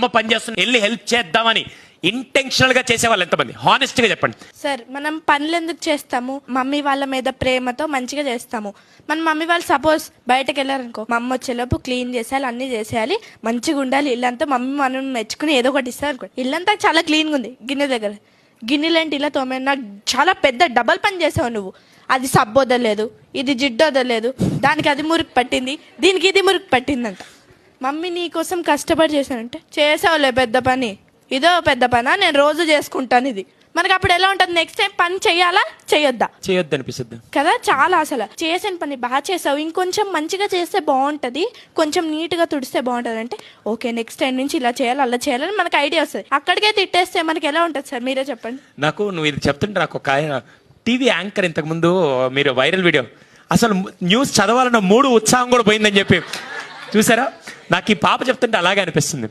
అమ్మ పని చేస్తుంది వెళ్ళి హెల్ప్ చేద్దామని ఇంటెన్షనల్ గా చేసే వాళ్ళు ఎంతమంది? హానెస్ట్ గా చెప్పండి సార్. మనం పనులు ఎందుకు చేస్తాము? మమ్మీ వాళ్ళ మీద ప్రేమతో మంచిగా చేస్తాము. మన మమ్మీ వాళ్ళు సపోజ్ బయటకు వెళ్ళారనుకో, మా అమ్మ వచ్చేలోపు క్లీన్ చేసేయాలి, అన్ని చేసేయాలి, మంచిగా ఉండాలి ఇల్లంతా. మమ్మీ మనం మెచ్చుకుని ఏదో ఒకటి ఇస్తారు అనుకో. ఇల్లంతా చాలా క్లీన్గా ఉంది, గిన్నె దగ్గర గిన్నెలేంటి ఇలా తోమే, నాకు చాలా పెద్ద డబల్ పని చేసావు నువ్వు. అది సబ్బు వదలలేదు, ఇది జిడ్డు వదలలేదు, దానికి అది మురికి పట్టింది, దీనికి ఇది మురికి పట్టిందంట. మమ్మీ నీ కోసం కష్టపడి చేశానంటే చేసావులే పెద్ద పని, ఇదో పెద్ద పనా, నేను రోజు చేసుకుంటాను ఇది. మనకి అప్పుడు ఎలా ఉంటుంది? నెక్స్ట్ టైం పని చెయ్యాలా చేయొద్దా? చేయొద్దు అనిపిస్తుంది కదా. చాలా అసలు చేసిన పని బాగా చేసావు, ఇంకొంచెం మంచిగా చేస్తే బాగుంటుంది, కొంచెం నీట్గా తుడిస్తే బాగుంటుంది అంటే ఓకే నెక్స్ట్ టైం నుంచి ఇలా చేయాలి అలా చేయాలని మనకు ఐడియా వస్తుంది. అక్కడికే తిట్టేస్తే మనకి ఎలా ఉంటుంది సార్? మీరే చెప్పండి. నాకు నువ్వు ఇది చెప్తుంటే నాకు ఒక టీవీ యాంకర్ ఇంతకు ముందు మీరు వైరల్ వీడియో అసలు న్యూస్ చదవాలన్న మూడు ఉత్సాహం కూడా పోయిందని చెప్పి చూసారా? నాకు ఈ పాప చెప్తుంటే అలాగే అనిపిస్తుంది.